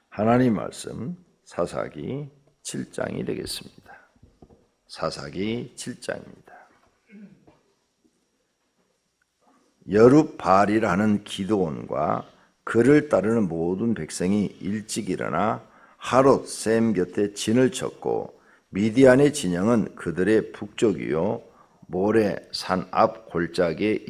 하나님 말씀 사사기 7장이 되겠습니다. 사사기 7장입니다. 여룹바알이라는 기드온과 그를 따르는 모든 백성이 일찍 일어나 하롯 셈 곁에 진을 쳤고 미디안의 진영은 그들의 북쪽이요 모레 산 앞 골짜기에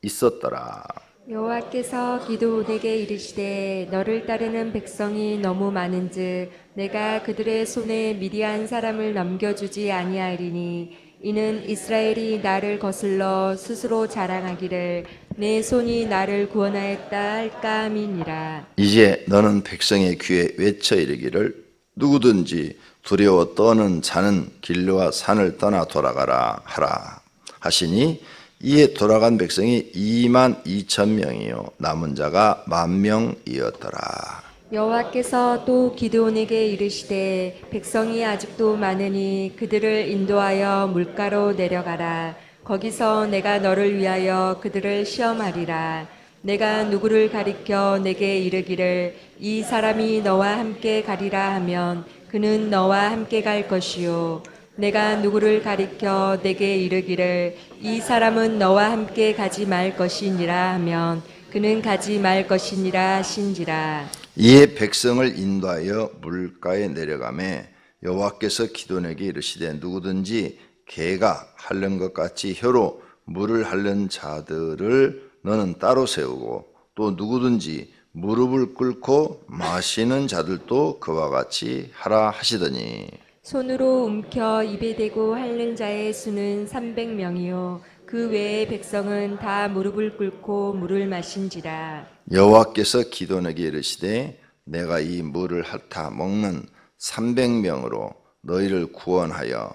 있었더라. 여호와께서 기드온에게 이르시되 너를 따르는 백성이 너무 많은즉 내가 그들의 손에 미디안 사람을 넘겨주지 아니하리니 이는 이스라엘이 나를 거슬러 스스로 자랑하기를 내 손이 나를 구원하였다 할까 함이니라. 이제 너는 백성의 귀에 외쳐 이르기를 누구든지 두려워 떠는 자는 길과 산을 떠나 돌아가라 하라 하시니 이에 돌아간 백성이 22,000명이요 남은 자가 10,000명이었더라. 여호와께서 또 기드온에게 이르시되 백성이 아직도 많으니 그들을 인도하여 물가로 내려가라. 거기서 내가 너를 위하여 그들을 시험하리라. 내가 누구를 가리켜 내게 이르기를 이 사람이 너와 함께 가리라 하면 그는 너와 함께 갈 것이요 내가 누구를 가리켜 내게 이르기를 이 사람은 너와 함께 가지 말 것이니라 하면 그는 가지 말 것이니라 하신지라. 이에 백성을 인도하여 물가에 내려가매 여호와께서 기드온에게 이르시되 누구든지 개가 핥는 것 같이 혀로 물을 핥는 자들을 너는 따로 세우고 또 누구든지 무릎을 꿇고 마시는 자들도 그와 같이 하라 하시더니 손으로 움켜 입에 대고 핥는 자의 수는 300명이요 그 외의 백성은 다 무릎을 꿇고 물을 마신지라. 여호와께서 기드온에게 이르시되 내가 이 물을 핥아 먹는 300명으로 너희를 구원하며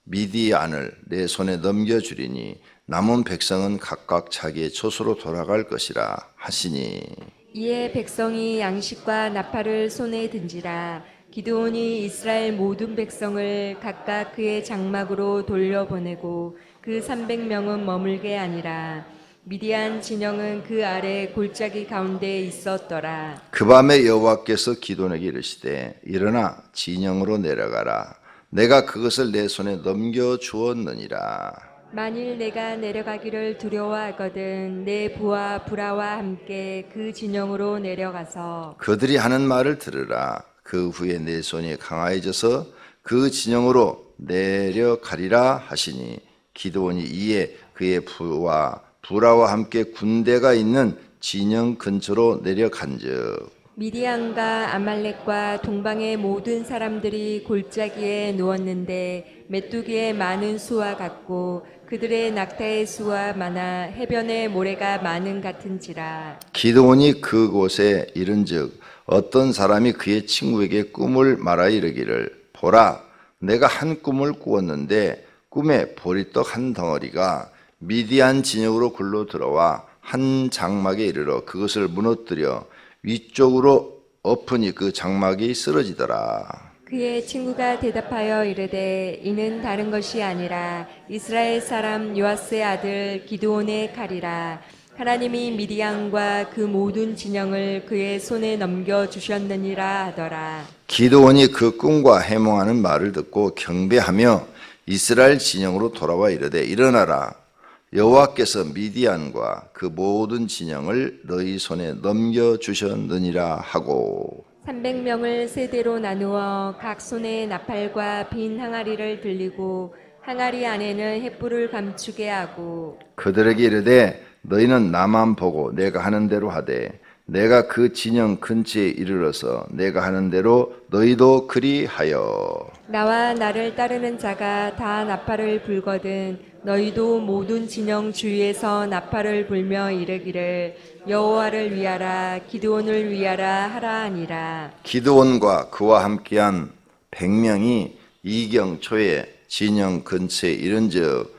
미디안을 내 손에 넘겨주리니 남은 백성은 각각 자기의 촌으로 돌아갈 것이라 하시니 이에 백성이 양식과 나팔을 손에 든지라. 기드온이 이스라엘 모든 백성을 각각 그의 장막으로 돌려보내고 그 300명은 머물게 아니라 미디안 진영은 그 아래 골짜기 가운데 있었더라. 그 밤에 여호와께서 기드온에게 이르시되 일어나 진영으로 내려가라 내가 그것을 내 손에 넘겨주었느니라. 만일 내가 내려가기를 두려워하거든 내 부하 브라와 함께 그 진영으로 내려가서 그들이 하는 말을 들으라. 그 후에 내 손이 강하여져서 그 진영으로 내려가리라 하시니 기드온이 이에 그의 부와 브라와 함께 군대가 있는 진영 근처로 내려간즉 미디안과 아말렉과 동방의 모든 사람들이 골짜기에 누웠는데 메뚜기의 많은 수와 같고 그들의 낙타의 수와 많아 해변의 모래가 많은 같은지라. 기드온이 그곳에 이른즉 어떤 사람이 그의 친구에게 꿈을 말하 이르기를 보라 내가 한 꿈을 꾸었는데 꿈에 보리떡 한 덩어리가 미디안 진영으로 굴러 들어와 한 장막에 이르러 그것을 무너뜨려 위쪽으로 엎으니 그 장막이 쓰러지더라. 그의 친구가 대답하여 이르되 이는 다른 것이 아니라 이스라엘 사람 요아스의 아들 기드온의 칼이라. 하나님이 미디안과 그 모든 진영을 그의 손에 넘겨주셨느니라 하더라. 기드온이 그 꿈과 해몽하는 말을 듣고 경배하며 이스라엘 진영으로 돌아와 이르되 일어나라 여호와께서 미디안과 그 모든 진영을 너희 손에 넘겨주셨느니라 하고 300명을 세대로 나누어 각 손에 나팔과 빈 항아리를 들리고 항아리 안에는 횃불을 감추게 하고 그들에게 이르되 너희는 나만 보고 내가 하는 대로 하되 내가 그 진영 근처에 이르러서 내가 하는 대로 너희도 그리하여 나와 나를 따르는 자가 다 나팔을 불거든 너희도 모든 진영 주위에서 나팔을 불며 이르기를 여호와를 위하라 기드온을 위하라 하라 하니라. 기드온과 그와 함께한 100명이 이경 초에 진영 근처에 이른즉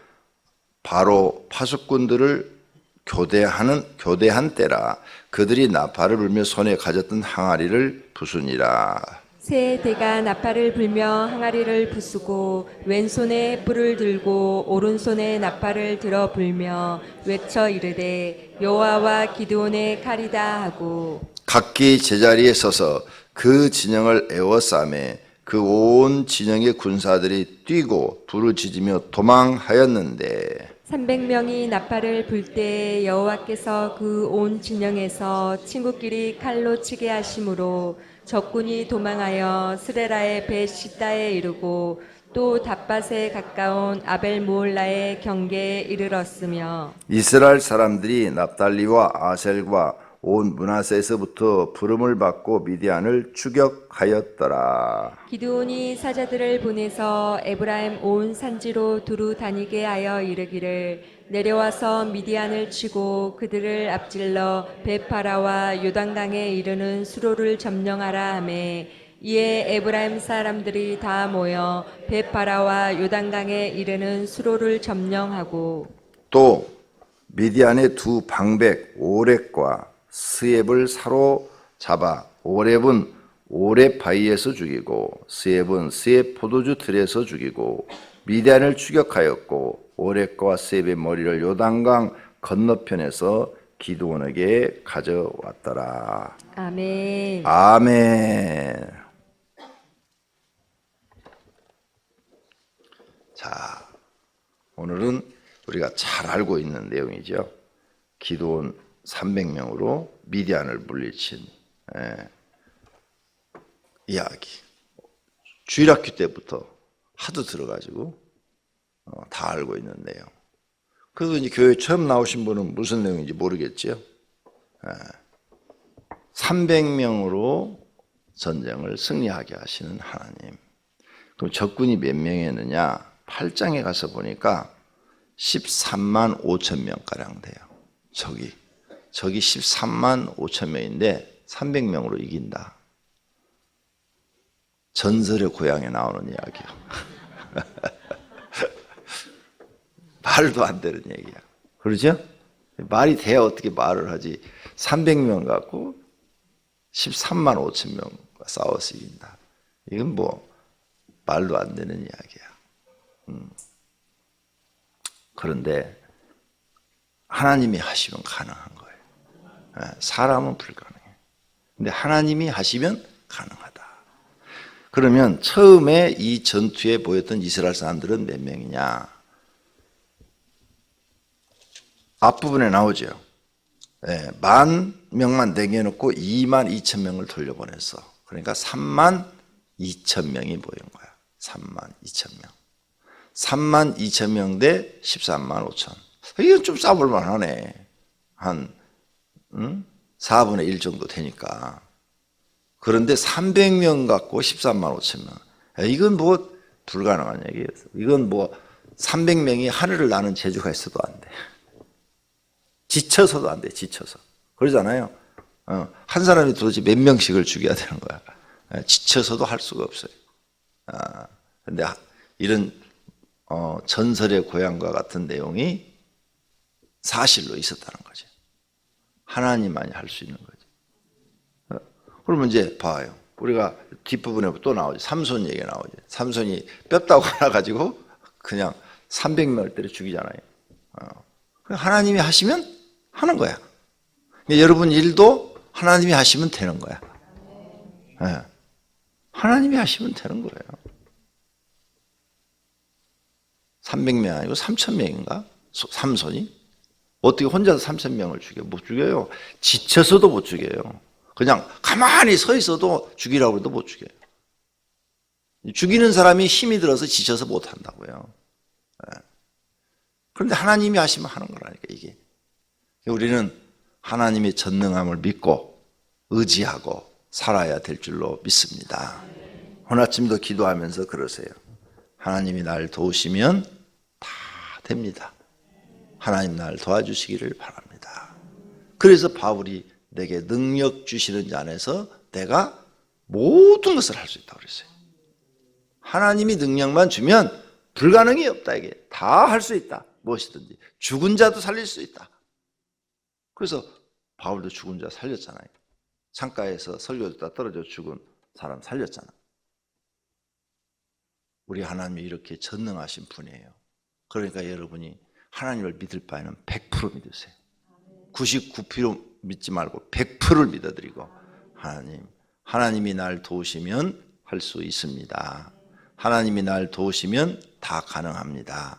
바로 파수꾼들을 교대한 때라 그들이 나팔을 불며 손에 가졌던 항아리를 부수니라. 세 대가 나팔을 불며 항아리를 부수고 왼손에 뿔을 들고 오른손에 나팔을 들어 불며 외쳐 이르되 여호와와 기드온의 칼이다 하고 각기 제자리에 서서 그 진영을 에워싸매 그 온 진영의 군사들이 뛰고 부르짖으며 도망하였는데 300명이 나팔을 불 때 여호와께서 그 온 진영에서 친구끼리 칼로 치게 하심으로 적군이 도망하여 스레라의 벳시다에 이르고 또 닷밭에 가까운 아벨모올라의 경계에 이르렀으며 이스라엘 사람들이 납달리와 아셀과 온 므낫세에서부터 부름을 받고 미디안을 추격하였더라. 기드온이 사자들을 보내서 에브라임 온 산지로 두루 다니게 하여 이르기를 내려와서 미디안을 치고 그들을 앞질러 베파라와 요단강에 이르는 수로를 점령하라 하매 이에 에브라임 사람들이 다 모여 베파라와 요단강에 이르는 수로를 점령하고 또 미디안의 두 방백 오렙과 스엡을 사로잡아 오렙은 오렙 바위에서 죽이고 스엡은 스엡 포도주 들에서 죽이고 미디안을 추격하였고 오렙과 스엡의 머리를 요단강 건너편에서 기드온에게 가져왔더라. 아멘. 아멘. 자, 오늘은 우리가 잘 알고 있는 내용이죠. 기드온 300명으로 미디안을 물리친 이야기. 주일학교 때부터 하도 들어가지고 다 알고 있는 내용. 그래서 이제 교회 처음 나오신 분은 무슨 내용인지 모르겠죠. 300명으로 전쟁을 승리하게 하시는 하나님. 그럼 적군이 몇 명이었느냐? 8장에 가서 보니까 13만 5천 명가량 돼요. 적이 13만 5천 명인데 300명으로 이긴다. 전설의 고향에 나오는 이야기요. 말도 안 되는 얘기야. 그러죠? 말이 돼야 어떻게 말을 하지. 300명 갖고 13만 5천 명과 싸워서 이긴다. 이건 뭐 말도 안 되는 이야기야. 그런데 하나님이 하시면 가능한 거예요. 사람은 불가능해. 근데 하나님이 하시면 가능하다. 그러면 처음에 이 전투에 보였던 이스라엘 사람들은 몇 명이냐? 앞부분에 나오죠. 10,000명만 내겨놓고 22,000명을 돌려보냈어. 그러니까 32,000명이 모인 거야. 32,000명. 32,000명 대 13만 5천. 이건 좀 싸볼 만하네. 한 4분의 1 정도 되니까. 그런데 300명 갖고 13만 5천 명. 이건 뭐 불가능한 얘기예요. 이건 뭐 300명이 하늘을 나는 재주가 있어도 안 돼. 지쳐서도 안 돼. 지쳐서. 그러잖아요. 한 사람이 도대체 몇 명씩을 죽여야 되는 거야. 지쳐서도 할 수가 없어요. 근데 이런 전설의 고향과 같은 내용이 사실로 있었다는 거죠. 하나님만이 할 수 있는 거죠. 그러면 이제 봐요. 우리가 뒷부분에 또 나오죠. 삼손 얘기가 나오죠. 삼손이 뼈다고 하나 가지고 그냥 300명을 때려 죽이잖아요. 하나님이 하시면 하는 거야. 여러분 일도 하나님이 하시면 되는 거야. 하나님이 하시면 되는 거예요. 300명 아니고 3,000명인가? 삼손이? 어떻게 혼자서 3,000명을 죽여? 못 죽여요. 지쳐서도 못 죽여요. 그냥 가만히 서 있어도 죽이라고 해도 못 죽여요. 죽이는 사람이 힘이 들어서 지쳐서 못 한다고요. 그런데 하나님이 하시면 하는 거라니까 이게. 우리는 하나님의 전능함을 믿고 의지하고 살아야 될 줄로 믿습니다. 오늘 아침도 기도하면서 그러세요. 하나님이 날 도우시면 다 됩니다. 하나님 날 도와주시기를 바랍니다. 그래서 바울이 내게 능력 주시는 자 안에서 내가 모든 것을 할 수 있다고 그랬어요. 하나님이 능력만 주면 불가능이 없다. 이게 다 할 수 있다. 무엇이든지. 죽은 자도 살릴 수 있다. 그래서 바울도 죽은 자 살렸잖아요. 창가에서 설교 듣다 떨어져 죽은 사람 살렸잖아. 우리 하나님이 이렇게 전능하신 분이에요. 그러니까 여러분이 하나님을 믿을 바에는 100% 믿으세요. 99% 믿지 말고 100%를 믿어드리고 하나님이 날 도우시면 할 수 있습니다. 하나님이 날 도우시면 다 가능합니다.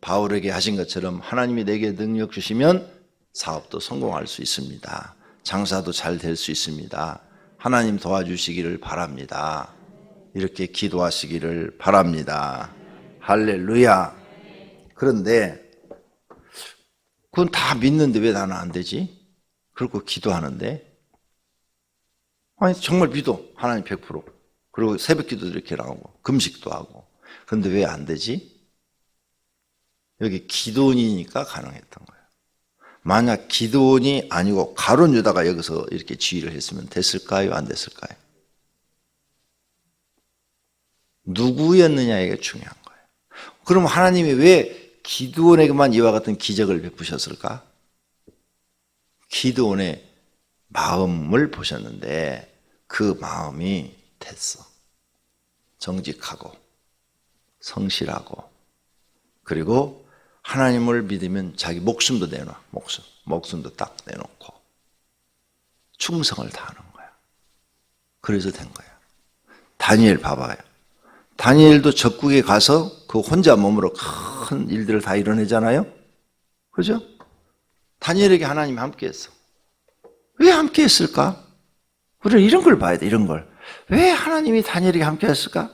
바울에게 하신 것처럼 하나님이 내게 능력 주시면 사업도 성공할 수 있습니다. 장사도 잘 될 수 있습니다. 하나님 도와주시기를 바랍니다. 이렇게 기도하시기를 바랍니다. 할렐루야. 그런데 그건 다 믿는데 왜 나는 안 되지? 그리고 기도하는데 아니 정말 믿어. 하나님 100%. 그리고 새벽 기도도 이렇게 나오고 금식도 하고. 그런데 왜 안 되지? 여기 기도원이니까 가능했던 거예요. 만약 기도원이 아니고 가룟 유다가 여기서 이렇게 지휘를 했으면 됐을까요? 안 됐을까요? 누구였느냐가 중요한 거예요. 그럼 하나님이 왜 기드온에게만 이와 같은 기적을 베푸셨을까? 기드온의 마음을 보셨는데 그 마음이 됐어. 정직하고 성실하고 그리고 하나님을 믿으면 자기 목숨도 내놔. 목숨도 딱 내놓고 충성을 다하는 거야. 그래서 된 거야. 다니엘 봐봐요. 다니엘도 적국에 가서 그 혼자 몸으로 큰 일들을 다 이뤄내잖아요. 그죠? 다니엘에게 하나님이 함께했어. 왜 함께했을까? 우리는 이런 걸 봐야 돼. 이런 걸. 왜 하나님이 다니엘에게 함께했을까?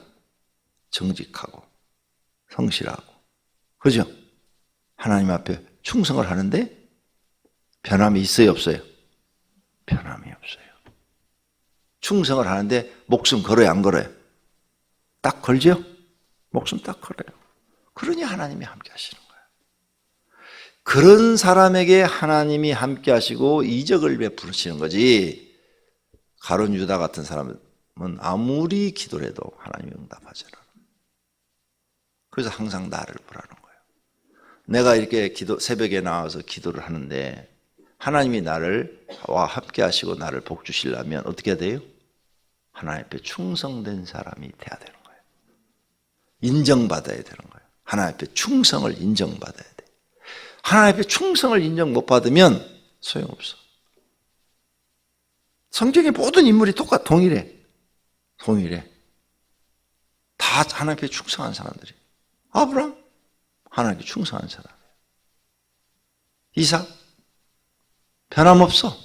정직하고 성실하고 그죠? 하나님 앞에 충성을 하는데 변함이 있어요, 없어요? 변함이 없어요. 충성을 하는데 목숨 걸어요, 안 걸어요? 딱 걸죠? 목숨 딱 걸어요. 그러니 하나님이 함께 하시는 거예요. 그런 사람에게 하나님이 함께 하시고 이적을 베푸시는 거지. 가룟 유다 같은 사람은 아무리 기도를 해도 하나님이 응답하지 않아요. 그래서 항상 나를 보라는 거예요. 내가 이렇게 새벽에 나와서 기도를 하는데 하나님이 나와 함께 하시고 나를 복 주시려면 어떻게 해야 돼요? 하나님 앞에 충성된 사람이 돼야 되는 거예요. 인정받아야 되는 거예요. 하나님 앞에 충성을 인정받아야 돼. 하나님 앞에 충성을 인정 못 받으면 소용없어. 성경의 모든 인물이 동일해. 다 하나님 앞에 충성한 사람들이. 아브라함 하나님께 충성한 사람이에요. 이삭 변함없어.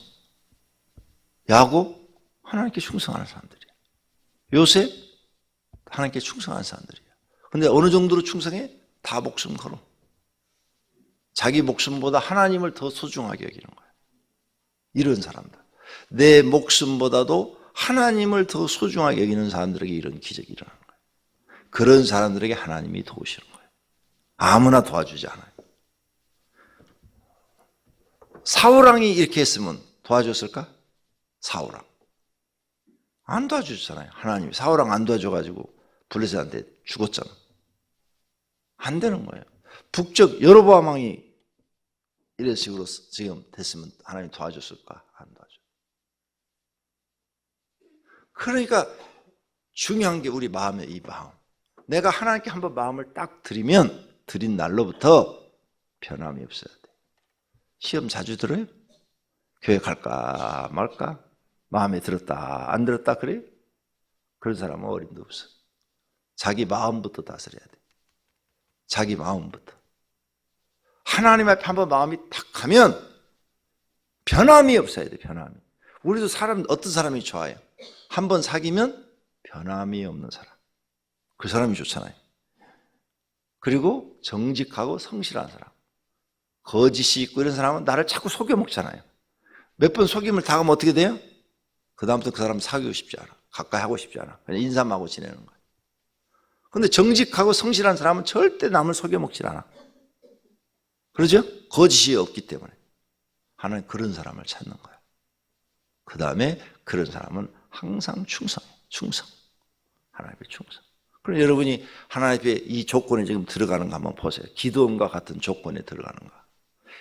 야곱 하나님께 충성하는 사람들이에요. 요셉 하나님께 충성한 사람들이에요. 근데 어느 정도로 충성해? 다 목숨 걸어. 자기 목숨보다 하나님을 더 소중하게 여기는 거예요. 이런 사람들. 내 목숨보다도 하나님을 더 소중하게 여기는 사람들에게 이런 기적이 일어나는 거예요. 그런 사람들에게 하나님이 도우시는 거예요. 아무나 도와주지 않아요. 사울왕이 이렇게 했으면 도와줬을까? 사울왕 안 도와주잖아요. 하나님이 사울왕 안 도와줘가지고 블레셋한테 죽었잖아. 안 되는 거예요. 북쪽 여로보암 왕이 이런 식으로 지금 됐으면 하나님 도와줬을까? 안 도와줘. 그러니까 중요한 게 우리 마음의 이 마음. 내가 하나님께 한번 마음을 딱 드리면 드린 날로부터 변함이 없어야 돼. 시험 자주 들어요? 교회 갈까 말까? 마음에 들었다 안 들었다 그래요? 그런 사람은 어림도 없어. 자기 마음부터 다스려야 돼. 자기 마음부터. 하나님 앞에 한번 마음이 탁 가면 변함이 없어야 돼. 변함이. 우리도 어떤 사람이 좋아요? 한번 사귀면 변함이 없는 사람. 그 사람이 좋잖아요. 그리고 정직하고 성실한 사람. 거짓이 있고 이런 사람은 나를 자꾸 속여먹잖아요. 몇 번 속임을 당하면 어떻게 돼요? 그 다음부터 그 사람 사귀고 싶지 않아. 가까이 하고 싶지 않아. 그냥 인사하고 지내는 거예요. 그런데 정직하고 성실한 사람은 절대 남을 속여먹지 않아. 그러죠? 거짓이 없기 때문에. 하나님 그런 사람을 찾는 거예요. 그 다음에 그런 사람은 항상 충성. 하나님의 충성. 그럼 여러분이 하나님의 이 조건에 지금 들어가는가 한번 보세요. 기도원과 같은 조건에 들어가는가.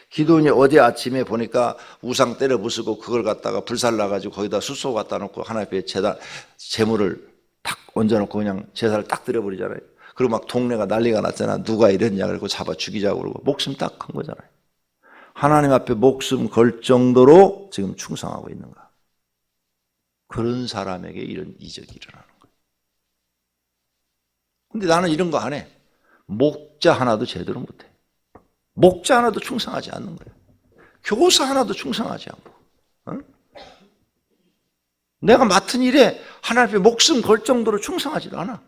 기도원이 어제 아침에 보니까 우상 때려 부수고 그걸 갖다가 불살라가지고 거기다 숫소 갖다 놓고 하나님의 제물을 탁 얹어놓고 그냥 제사를 딱 드려버리잖아요. 그리고 막 동네가 난리가 났잖아. 누가 이랬냐 그러고 잡아 죽이자고 그러고 목숨 딱 건 거잖아요. 하나님 앞에 목숨 걸 정도로 지금 충성하고 있는가. 그런 사람에게 이런 이적이 일어나는 거예요. 근데 나는 이런 거 안 해. 목자 하나도 제대로 못해. 목자 하나도 충성하지 않는 거예요. 교사 하나도 충성하지 않고. 어? 내가 맡은 일에 하나님 앞에 목숨 걸 정도로 충성하지도 않아.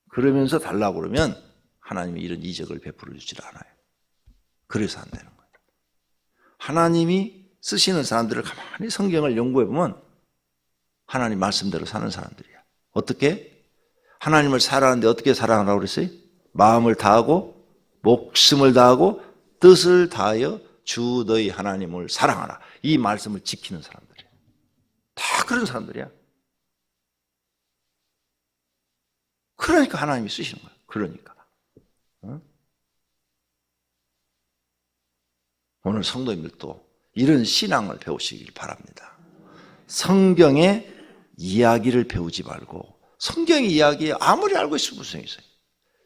그러면서 달라고 그러면 하나님이 이런 이적을 베풀어 주질 않아요. 그래서 안 되는 거예요. 하나님이 쓰시는 사람들을 가만히 성경을 연구해 보면 하나님 말씀대로 사는 사람들이야. 어떻게? 하나님을 사랑하는데 어떻게 사랑하라고 그랬어요? 마음을 다하고 목숨을 다하고 뜻을 다하여 주 너희 하나님을 사랑하라. 이 말씀을 지키는 사람들이야. 다 그런 사람들이야. 그러니까 하나님이 쓰시는 거야. 그러니까. 어? 오늘 성도님들도 이런 신앙을 배우시길 바랍니다. 성경의 이야기를 배우지 말고 성경의 이야기에 아무리 알고 있으면 무슨 소용이 있어요.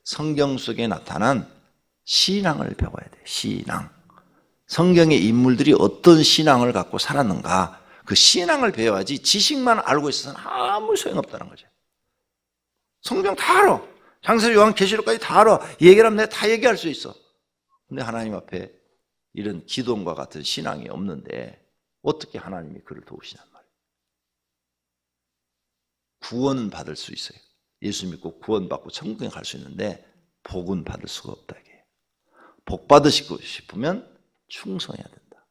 성경 속에 나타난 신앙을 배워야 돼요. 신앙. 성경의 인물들이 어떤 신앙을 갖고 살았는가 그 신앙을 배워야지 지식만 알고 있어서는 아무 소용없다는 거죠. 성경 다 알아. 창세기 요한계시록까지 다 알아. 얘기하면 내가 다 얘기할 수 있어. 근데 하나님 앞에 이런 기도원과 같은 신앙이 없는데 어떻게 하나님이 그를 도우시냔 말이에요. 구원은 받을 수 있어요. 예수 믿고 구원받고 천국에 갈 수 있는데 복은 받을 수가 없다. 이게. 복 받으시고 싶으면 충성해야 된다.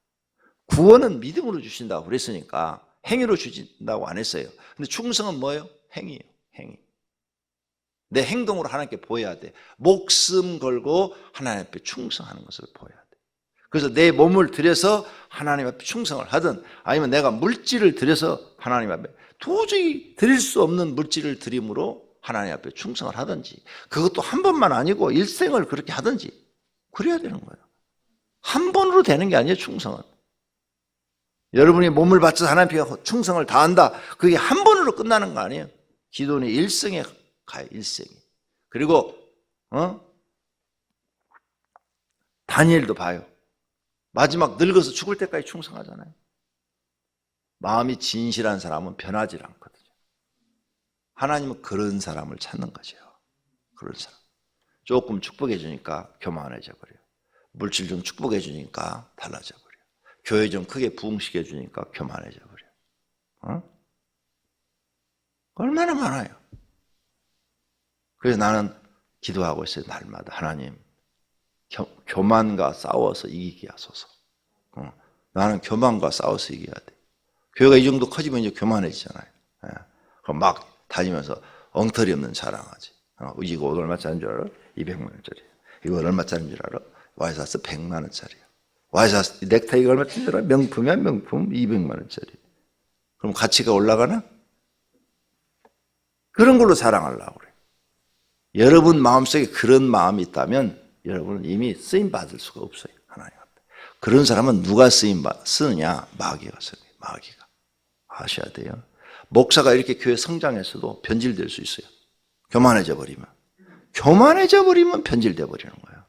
구원은 믿음으로 주신다고 그랬으니까 행위로 주신다고 안 했어요. 근데 충성은 뭐예요? 행위예요. 행위. 내 행동으로 하나님께 보여야 돼. 목숨 걸고 하나님 앞에 충성하는 것을 보여야 돼. 그래서 내 몸을 들여서 하나님 앞에 충성을 하든 아니면 내가 물질을 들여서 하나님 앞에 도저히 드릴 수 없는 물질을 드림으로 하나님 앞에 충성을 하든지 그것도 한 번만 아니고 일생을 그렇게 하든지 그래야 되는 거예요. 한 번으로 되는 게 아니에요. 충성은. 여러분이 몸을 바쳐서 하나님 앞에 충성을 다한다. 그게 한 번으로 끝나는 거 아니에요. 기도는 일생에 가요. 일생에. 그리고 다니엘도 봐요. 마지막 늙어서 죽을 때까지 충성하잖아요. 마음이 진실한 사람은 변하지 않거든요. 하나님은 그런 사람을 찾는 거죠. 그런 사람. 조금 축복해 주니까 교만해져 버려요. 물질 좀 축복해 주니까 달라져 버려요. 교회 좀 크게 부흥시켜 주니까 교만해져 버려요. 얼마나 많아요. 그래서 나는 기도하고 있어요. 날마다. 하나님 교만과 싸워서 이기게 하소서. 나는 교만과 싸워서 이겨야 돼. 교회가 이 정도 커지면 이제 교만해지잖아요. 그럼 막 다니면서 엉터리 없는 자랑하지. 이거 옷 얼마짜리인 줄 알아? 200만 원짜리. 이거 얼마짜리인 줄 알아? 와이사스 100만 원짜리야. 와이사스 넥타이가 얼마짜리인 줄 알아? 명품이야 명품 200만 원짜리. 그럼 가치가 올라가나? 그런 걸로 자랑하려고 그래. 여러분 마음속에 그런 마음이 있다면 여러분은 이미 쓰임 받을 수가 없어요. 하나님 앞에. 그런 사람은 누가 쓰느냐? 마귀가 쓰는 거예요. 마귀가. 아셔야 돼요. 목사가 이렇게 교회 성장해서도 변질될 수 있어요. 교만해져 버리면. 교만해져 버리면 변질돼 버리는 거예요.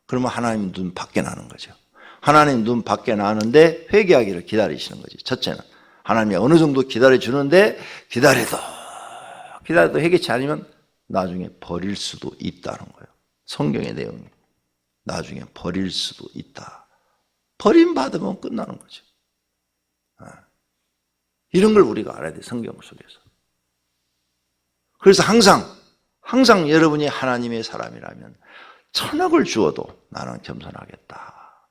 그러면 하나님 눈 밖에 나는 거죠. 하나님 눈 밖에 나는데 회개하기를 기다리시는 거지. 첫째는 하나님이 어느 정도 기다려주는데 기다려도 회개치 않으면 나중에 버릴 수도 있다는 거예요. 성경의 내용이. 나중에 버릴 수도 있다. 버림받으면 끝나는 거죠. 이런 걸 우리가 알아야 돼. 성경 속에서. 그래서 항상 여러분이 하나님의 사람이라면 천억을 주어도 나는 겸손하겠다.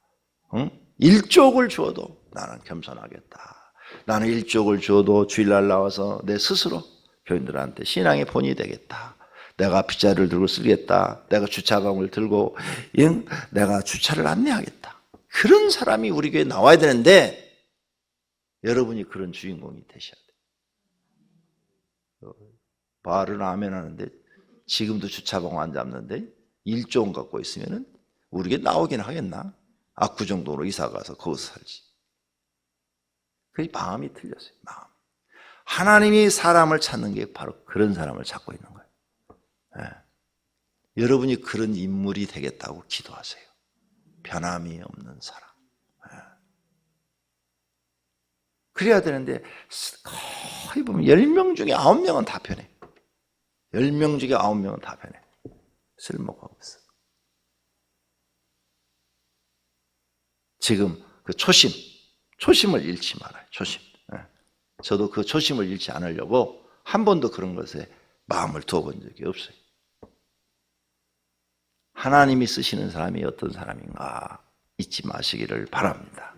1조억을 주어도 나는 겸손하겠다. 나는 1조억을 주어도 주일날 나와서 내 스스로 교인들한테 신앙의 본이 되겠다. 내가 빗자루를 들고 쓰겠다. 내가 주차감을 들고 내가 주차를 안내하겠다. 그런 사람이 우리 교회에 나와야 되는데 여러분이 그런 주인공이 되셔야 돼요. 말은 아멘 하는데 지금도 주차방 안 잡는데 1조 원 갖고 있으면 우리 교회 나오긴 하겠나? 압구정동으로 이사가서 거기서 살지. 그 마음이 틀렸어요. 마음. 하나님이 사람을 찾는 게 바로 그런 사람을 찾고 있는 거예요. 네. 여러분이 그런 인물이 되겠다고 기도하세요. 변함이 없는 사람. 네. 그래야 되는데 거의 보면 10명 중에 9명은 다 편해. 10명 중에 9명은 다 편해. 쓸모가 없어. 지금 그 초심을 잃지 말아요. 초심. 저도 그 초심을 잃지 않으려고 한 번도 그런 것에 마음을 두어본 적이 없어요. 하나님이 쓰시는 사람이 어떤 사람인가 잊지 마시기를 바랍니다.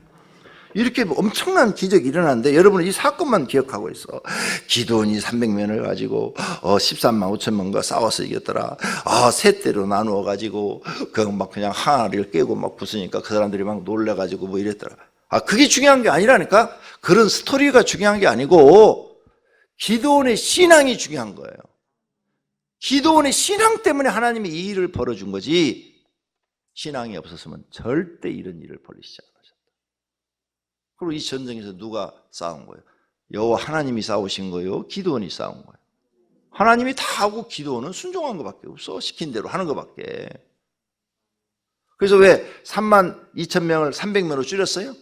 이렇게 엄청난 기적이 일어났는데 여러분은 이 사건만 기억하고 있어. 기드온이 300명을 가지고 13만 5천 명과 싸워서 이겼더라. 세 대로 나누어 가지고 그냥 항아리를 깨고 막 부수니까 그 사람들이 막 놀래 가지고 뭐 이랬더라. 그게 중요한 게 아니라니까. 그런 스토리가 중요한 게 아니고 기드온의 신앙이 중요한 거예요. 기드온의 신앙 때문에 하나님이 이 일을 벌어준 거지, 신앙이 없었으면 절대 이런 일을 벌이시지 않으셨다. 그리고 이 전쟁에서 누가 싸운 거예요? 여호와 하나님이 싸우신 거예요? 기드온이 싸운 거예요? 하나님이 다 하고 기드온은 순종한 것밖에 없어. 시킨 대로 하는 것밖에. 그래서 왜 3만 2천 명을 300명으로 줄였어요?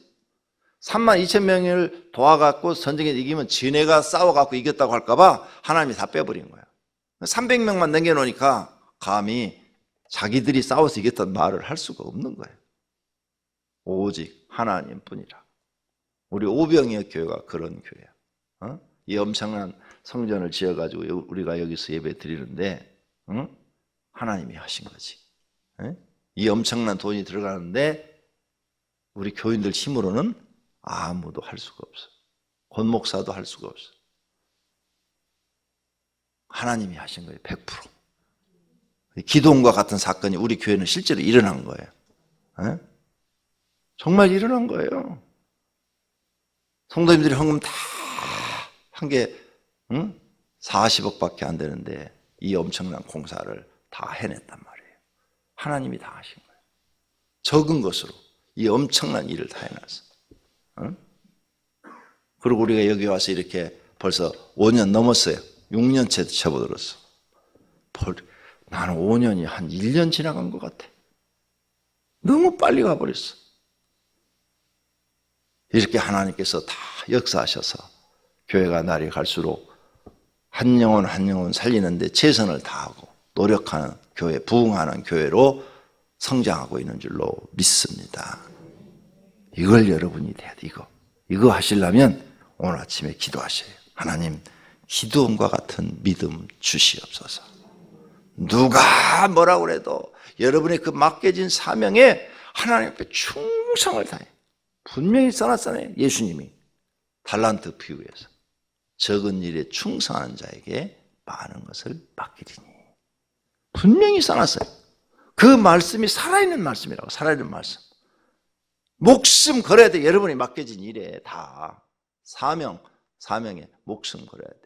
3만 2천 명을 도와갖고 전쟁에 이기면 지네가 싸워갖고 이겼다고 할까봐 하나님이 다 빼버린 거야. 300명만 남겨놓으니까 감히 자기들이 싸워서 이겼다는 말을 할 수가 없는 거예요. 오직 하나님뿐이라. 우리 오병이어 교회가 그런 교회야. 이 엄청난 성전을 지어가지고 우리가 여기서 예배 드리는데 하나님이 하신 거지. 이 엄청난 돈이 들어가는데 우리 교인들 힘으로는 아무도 할 수가 없어. 권 목사도 할 수가 없어. 하나님이 하신 거예요. 100%. 기드온과 같은 사건이 우리 교회는 실제로 일어난 거예요. 정말 일어난 거예요. 성도님들이 헌금 다 한 게 40억밖에 안 되는데 이 엄청난 공사를 다 해냈단 말이에요. 하나님이 다 하신 거예요. 적은 것으로 이 엄청난 일을 다 해놨어. 그리고 우리가 여기 와서 이렇게 벌써 5년 넘었어요. 6년째 접어들었어. 나는 5년이 한 1년 지나간 것 같아. 너무 빨리 가버렸어. 이렇게 하나님께서 다 역사하셔서 교회가 날이 갈수록 한 영혼 한 영혼 살리는데 최선을 다하고 노력하는 교회, 부흥하는 교회로 성장하고 있는 줄로 믿습니다. 이걸 여러분이 돼야 돼. 이거 하시려면 오늘 아침에 기도하셔요. 하나님, 기드온과 같은 믿음 주시옵소서. 누가 뭐라고 그래도 여러분의 그 맡겨진 사명에 하나님 앞에 충성을 다해. 분명히 써놨잖아요. 예수님이 달란트 비유에서 적은 일에 충성하는 자에게 많은 것을 맡기리니. 분명히 써놨어요. 그 말씀이 살아있는 말씀이라고. 살아있는 말씀. 목숨 걸어야 돼. 여러분이 맡겨진 일에 다 사명에 목숨 걸어야 돼.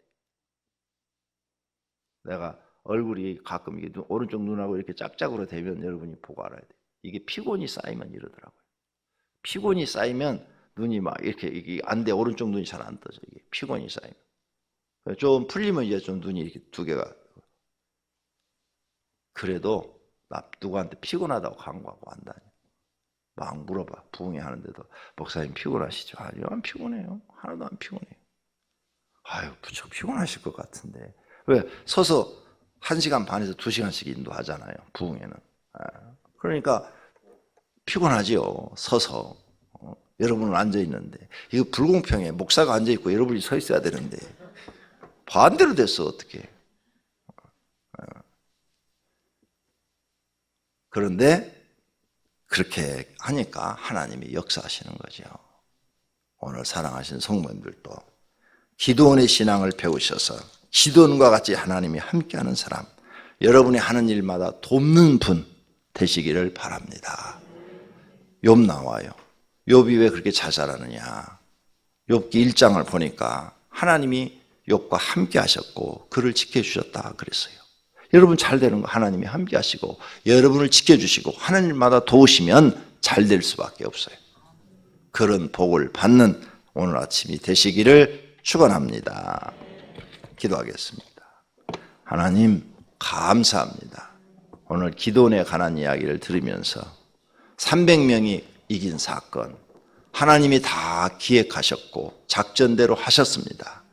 내가 얼굴이 가끔 이게 오른쪽 눈하고 이렇게 짝짝으로 되면 여러분이 보고 알아야 돼. 이게 피곤이 쌓이면 이러더라고요. 피곤이 쌓이면 눈이 막 이게 안 돼. 오른쪽 눈이 잘 안 떠져. 이게 피곤이 쌓이면. 좀 풀리면 이제 좀 눈이 이렇게 두 개가. 그래도 나 누구한테 피곤하다고 간구하고 안 다녀. 막 물어봐. 부흥회 하는데도 목사님 피곤하시죠? 아니요, 안 피곤해요. 하나도 안 피곤해요. 아유, 부쩍 피곤하실 것 같은데. 왜? 서서 1시간 반에서 2시간씩 인도하잖아요. 부흥회는. 그러니까 피곤하지요. 서서. 여러분은 앉아있는데. 이거 불공평해. 목사가 앉아있고 여러분이 서 있어야 되는데. 반대로 됐어. 어떻게. 그런데 그렇게 하니까 하나님이 역사하시는 거죠. 오늘 사랑하신 성도님들도 기드온의 신앙을 배우셔서 기드온과 같이 하나님이 함께하는 사람, 여러분이 하는 일마다 돕는 분 되시기를 바랍니다. 욥 나와요. 욥이 왜 그렇게 자살하느냐. 욥기 1장을 보니까 하나님이 욥과 함께 하셨고 그를 지켜주셨다 그랬어요. 여러분 잘 되는 거 하나님이 함께 하시고 여러분을 지켜주시고 하는 일마다 도우시면 잘 될 수밖에 없어요. 그런 복을 받는 오늘 아침이 되시기를 축원합니다. 기도하겠습니다. 하나님 감사합니다. 오늘 기드온에 관한 이야기를 들으면서 300명이 이긴 사건, 하나님이 다 기획하셨고 작전대로 하셨습니다.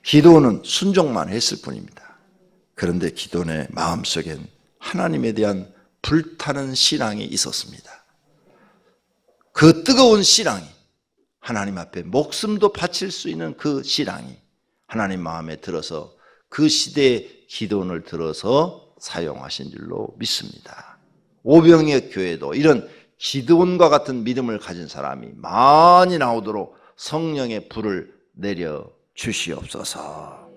기도는 순종만 했을 뿐입니다. 그런데 기도의 마음속엔 하나님에 대한 불타는 신앙이 있었습니다. 그 뜨거운 신앙이, 하나님 앞에 목숨도 바칠 수 있는 그 신앙이 하나님 마음에 들어서 그 시대의 기도원을 들어서 사용하신 줄로 믿습니다. 오병이어 교회도 이런 기도원과 같은 믿음을 가진 사람이 많이 나오도록 성령의 불을 내려 주시옵소서.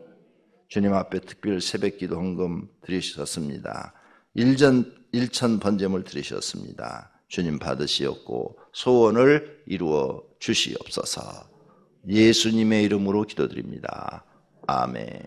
주님 앞에 특별 새벽기도 헌금 드리셨습니다. 1천 번제물 드리셨습니다. 주님 받으시옵고 소원을 이루어 주시옵소서. 예수님의 이름으로 기도드립니다. 아멘.